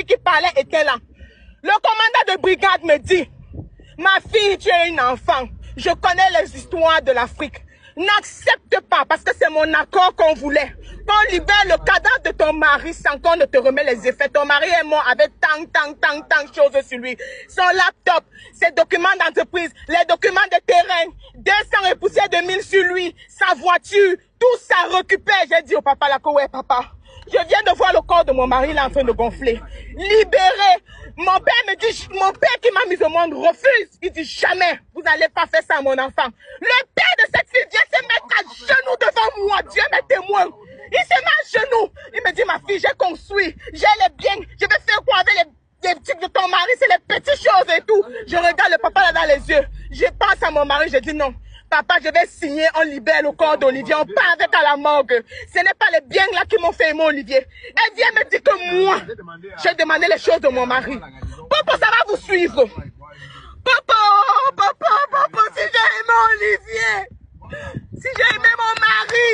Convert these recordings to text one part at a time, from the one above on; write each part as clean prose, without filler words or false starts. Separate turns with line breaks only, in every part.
celui qui parlait était là. Le commandant de brigade me dit, ma fille, tu es une enfant. Je connais les histoires de l'Afrique. N'accepte pas, parce que c'est mon accord qu'on voulait. Qu'on libère le cadavre de ton mari sans qu'on ne te remet les effets. Ton mari est mort avec tant de choses sur lui. Son laptop, ses documents d'entreprise, les documents de terrain, 200 et poussières de 1000 sur lui, sa voiture, tout ça récupère. J'ai dit au papa là que ouais papa, je viens de voir le corps de mon mari là en train de gonfler. Libéré. Mon père me dit, mon père qui m'a mis au monde refuse. Il dit jamais, vous n'allez pas faire ça à mon enfant. Le père de cette fille vient se mettre à genoux devant moi. Dieu m'est témoin. Il se met à genoux. Il me dit, ma fille, j'ai construit, j'ai les biens. Je vais faire quoi avec les types de ton mari? C'est les petites choses et tout. Je regarde le papa là dans les yeux. Je pense à mon mari, je dis non. Papa, je vais signer, on libère le corps d'Olivier, on part avec à la morgue. Ce n'est pas les biens là qui m'ont fait aimer Olivier. Elle vient me dire que moi, j'ai demandé les choses de mon mari. Papa, ça va vous suivre. Papa, si j'ai aimé Olivier, si j'ai aimé mon mari,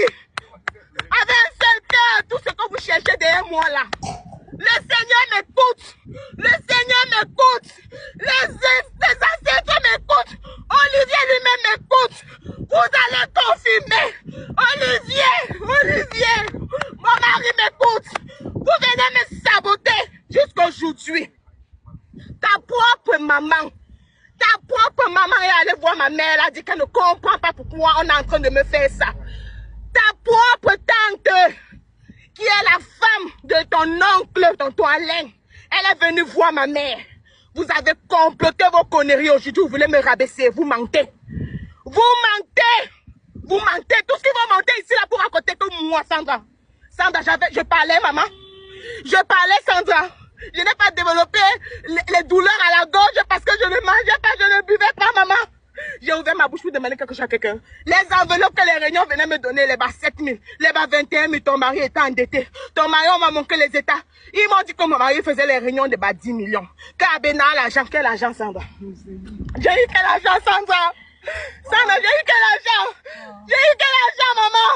avec un seul cœur, tout ce que vous cherchez derrière moi là. Le Seigneur m'écoute. Le Seigneur m'écoute. Les ancêtres m'écoutent. Olivier lui-même m'écoute. Vous allez confirmer. Olivier, mon mari m'écoute. Vous venez me saboter jusqu'aujourd'hui. Ta propre maman est allée voir ma mère. Elle a dit qu'elle ne comprend pas pourquoi on est en train de me faire ça. Ta propre tante, qui est la femme de ton oncle, tonton Alain, elle est venue voir ma mère. Vous avez comploté vos conneries aujourd'hui, vous voulez me rabaisser, vous mentez. Vous mentez. Tout ce qui va mentir ici là pour raconter que moi, Sandra. Sandra, je parlais, maman. Je parlais, Sandra. Je n'ai pas développé les douleurs à la gorge parce que je ne mangeais pas, je ne buvais pas, maman. J'ai ouvert ma bouche pour demander quelque chose à quelqu'un. Les enveloppes que les réunions venaient me donner, les bas 7 000, les bas 21 000, ton mari était endetté. Ton mari, on m'a manqué les états. Ils m'ont dit que mon mari faisait les réunions de bas 10 millions. Qu'Abena a l'argent, quel argent, Sandra? J'ai eu quel argent, Sandra? Sandra, j'ai eu quel argent? J'ai eu quel argent, maman?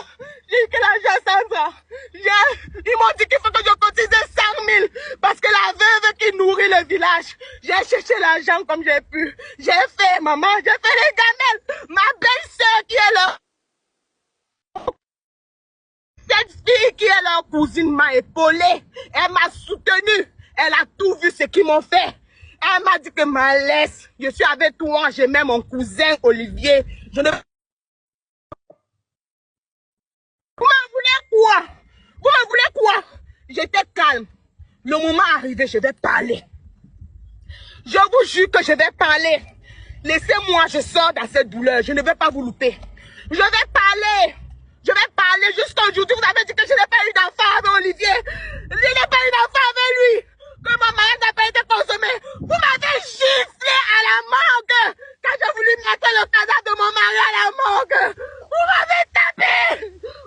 J'ai eu quel argent, Sandra? Ils m'ont dit qu'il faut que je cotise 100 000 parce que la veuve qui nourrit le village. J'ai cherché l'argent comme j'ai pu. J'ai fait, maman, j'ai fait les gamelles. Ma belle-sœur qui est là. Cette fille qui est leur cousine m'a épaulée. Elle m'a soutenue. Elle a tout vu ce qu'ils m'ont fait. Elle m'a dit que ma laisse. Je suis avec toi. J'aimais mon cousin Olivier. Je ne... Vous me voulez quoi? Vous me voulez quoi? J'étais calme. Le moment arrivé, je vais parler. Je vous jure que je vais parler. Laissez-moi, je sors dans cette douleur. Je ne vais pas vous louper. Je vais parler. Je vais parler jusqu'à aujourd'hui. Vous avez dit que je n'ai pas eu d'enfant avec Olivier. Je n'ai pas eu d'enfant avec lui. Que mon mariage n'a pas été consommé. Vous m'avez giflé à la morgue. Quand j'ai voulu mettre le cadavre de mon mari à la morgue. Vous m'avez tapé.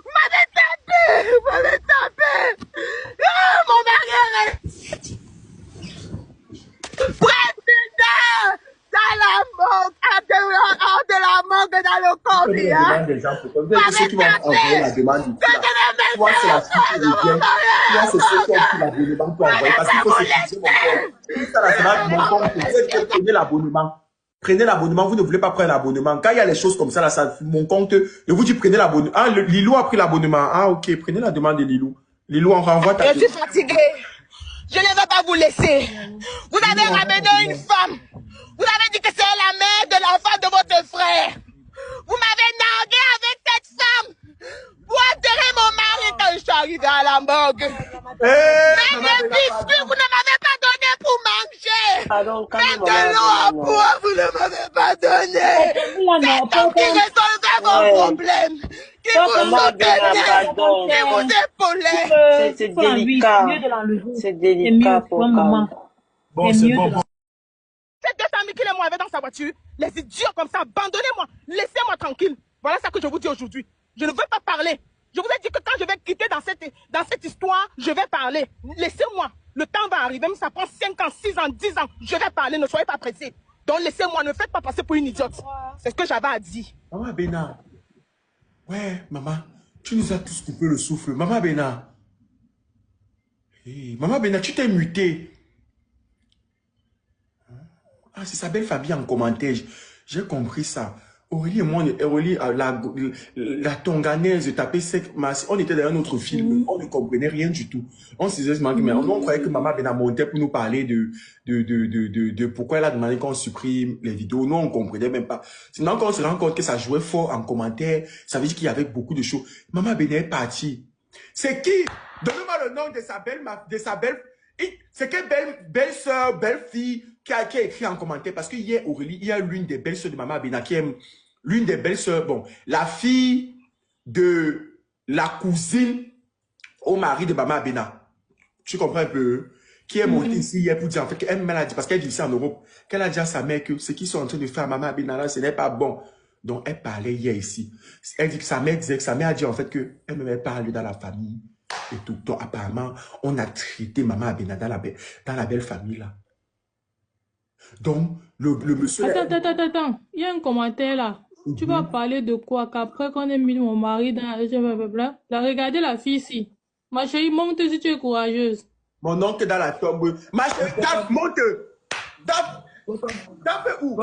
Vous m'avez tapé. Vous m'avez tapé. Oh, mon mari est président dans la morgue. Hors de la morgue dans le corbillard.
Des gens, peut-être ceux qui vont envoyer la demande. Toi, c'est la fille qui revient. Toi, c'est ceux qui ont pris l'abonnement pour envoyer. Parce qu'il faut sécuriser mon compte. Tout ça, là, ça va mon compte. Prenez l'abonnement. Prenez l'abonnement. Vous ne voulez pas prendre l'abonnement. Quand il y a les choses comme ça, là, ça, mon compte, je vous dis, prenez l'abonnement. Ah, Lilou a pris l'abonnement. Ah, ok. Prenez la demande de Lilou. Lilou, on renvoie ta...
Je suis fatiguée. Je ne vais pas vous laisser. Vous avez ramené une femme. Vous avez dit que c'est la mère de l'enfant de votre frère. Vous m'avez nargué avec cette femme. Vous enterrez mon mari quand je suis arrivé à la morgue. Même les biscuits, vous ne m'avez pas donné pour manger. Même de l'eau à boire, vous ne m'avez pas donné. C'est donc qui résolvait vos problèmes. Qui vous soutenait. Qui vous épaulait.
C'est délicat. C'est délicat pour maman.
Bon, c'est bon.
Ces deux familles qui les m'ont dans sa voiture, les idiots comme ça, abandonnez-moi, laissez-moi tranquille. Voilà ce que je vous dis aujourd'hui. Je ne veux pas parler. Je vous ai dit que quand je vais quitter dans cette histoire, je vais parler. Laissez-moi. Le temps va arriver, même si ça prend 5 ans, 6 ans, 10 ans. Je vais parler, ne soyez pas pressés. Donc laissez-moi, ne faites pas passer pour une idiote. C'est ce que j'avais à dire.
Maman Béna. Ouais, maman. Tu nous as tous coupé le souffle. Maman Béna. Hey, Maman Béna, tu t'es mutée. Ah, c'est sa belle famille en commentaire. J'ai compris ça. Aurélie et moi, Aurélie, la tonganaise, tapé sec, on était dans un autre film, on ne comprenait rien du tout. On se disait, mais on croyait que Maman Bena montait pour nous parler de pourquoi elle a demandé qu'on supprime les vidéos. Nous, on comprenait même pas. Sinon, quand on se rend compte que ça jouait fort en commentaire, ça veut dire qu'il y avait beaucoup de choses. Maman Bena est partie. C'est qui? Donnez-moi le nom de sa belle, c'est quelle belle-sœur, belle-fille qui a écrit en commentaire, parce qu'il y a Aurélie, il y a l'une des belles-sœurs de Maman Abena qui aime, l'une des belles-sœurs, bon, la fille de la cousine au mari de Maman Abena. Tu comprends un peu? Qui est montée ici hier pour dire, en fait, qu'elle m'a dit, parce qu'elle vit ici en Europe, qu'elle a dit à sa mère que ce qu'ils sont en train de faire à Maman Abena là, ce n'est pas bon. Donc, elle parlait hier ici. Elle dit que sa mère disait que sa mère a dit en fait que elle ne met pas dans la famille. Et tout. Donc, apparemment, on a traité Maman Abena dans la belle famille là. Donc, le monsieur...
Attends. Il y a un commentaire là. Tu vas parler de quoi? Qu'après qu'on ait mis mon mari dans la... Regardez la fille ici. Ma chérie, monte si tu es courageuse.
Mon oncle dans la tombe. Ma chérie, monte. Tape où?